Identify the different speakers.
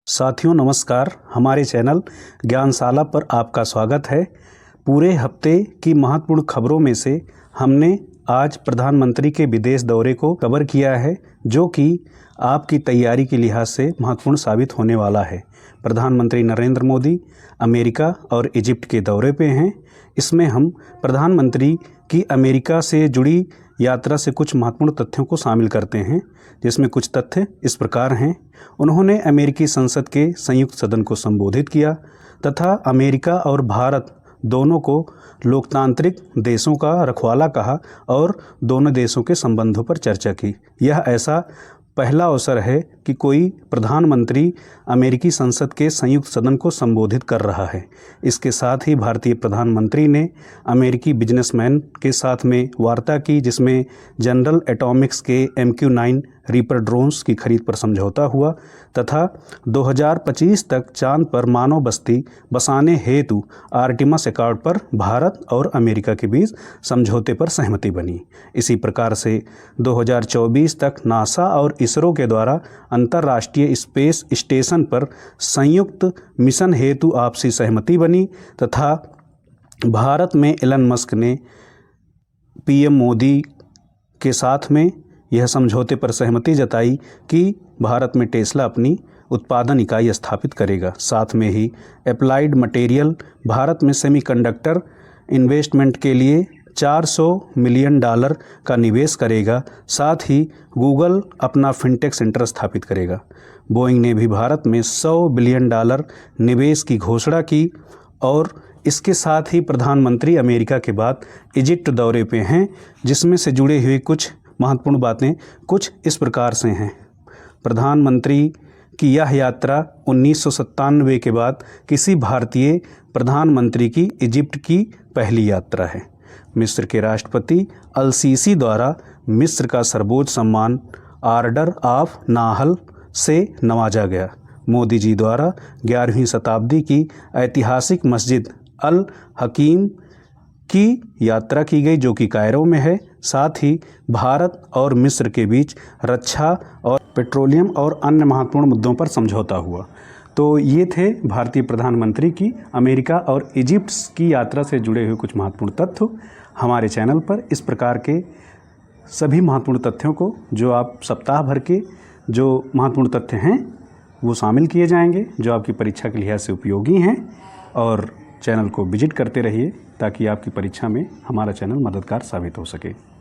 Speaker 1: साथियों नमस्कार। हमारे चैनल ज्ञानशाला पर आपका स्वागत है। पूरे हफ्ते की महत्वपूर्ण खबरों में से हमने आज प्रधानमंत्री के विदेश दौरे को कवर किया है, जो कि आपकी तैयारी के लिहाज से महत्वपूर्ण साबित होने वाला है। प्रधानमंत्री नरेंद्र मोदी अमेरिका और इजिप्ट के दौरे पे हैं। इसमें हम प्रधानमंत्री की अमेरिका से जुड़ी यात्रा से कुछ महत्वपूर्ण तथ्यों को शामिल करते हैं, जिसमें कुछ तथ्य इस प्रकार हैं। उन्होंने अमेरिकी संसद के संयुक्त सदन को संबोधित किया तथा अमेरिका और भारत दोनों को लोकतांत्रिक देशों का रखवाला कहा और दोनों देशों के संबंधों पर चर्चा की। यह ऐसा पहला अवसर है कि कोई प्रधानमंत्री अमेरिकी संसद के संयुक्त सदन को संबोधित कर रहा है। इसके साथ ही भारतीय प्रधानमंत्री ने अमेरिकी बिजनेसमैन के साथ में वार्ता की, जिसमें जनरल एटॉमिक्स के MQ-9 रीपर ड्रोन्स की खरीद पर समझौता हुआ तथा 2025 तक चांद पर मानव बस्ती बसाने हेतु आर्टिमस अकॉर्ड पर भारत और अमेरिका के बीच समझौते पर सहमति बनी। इसी प्रकार से 2024 तक नासा और इसरो के द्वारा अंतर्राष्ट्रीय स्पेस स्टेशन पर संयुक्त मिशन हेतु आपसी सहमति बनी तथा भारत में एलन मस्क ने PM मोदी के साथ में यह समझौते पर सहमति जताई कि भारत में टेस्ला अपनी उत्पादन इकाई स्थापित करेगा। साथ में ही अप्लाइड मटेरियल भारत में सेमीकंडक्टर इन्वेस्टमेंट के लिए $400 मिलियन का निवेश करेगा। साथ ही गूगल अपना फिनटेक सेंटर स्थापित करेगा। बोइंग ने भी भारत में $100 बिलियन निवेश की घोषणा की। और इसके साथ ही प्रधानमंत्री अमेरिका के बाद इजिप्ट दौरे पे हैं, जिसमें से जुड़े हुए कुछ महत्वपूर्ण बातें कुछ इस प्रकार से हैं। प्रधानमंत्री की यह यात्रा 1997 के बाद किसी भारतीय प्रधानमंत्री की इजिप्ट की पहली यात्रा है। मिस्र के राष्ट्रपति अल सीसी द्वारा मिस्र का सर्वोच्च सम्मान ऑर्डर ऑफ नाहल से नवाजा गया। मोदी जी द्वारा 11वीं शताब्दी की ऐतिहासिक मस्जिद अल हकीम की यात्रा की गई, जो कि कायरो में है। साथ ही भारत और मिस्र के बीच रक्षा और पेट्रोलियम और अन्य महत्वपूर्ण मुद्दों पर समझौता हुआ। तो ये थे भारतीय प्रधानमंत्री की अमेरिका और इजिप्ट की यात्रा से जुड़े हुए कुछ महत्वपूर्ण तथ्य। हमारे चैनल पर इस प्रकार के सभी महत्वपूर्ण तथ्यों को, जो आप सप्ताह भर के जो महत्वपूर्ण तथ्य हैं वो शामिल किए जाएंगे, जो आपकी परीक्षा के लिहाज से उपयोगी हैं। और चैनल को विजिट करते रहिए ताकि आपकी परीक्षा में हमारा चैनल मददगार साबित हो सके।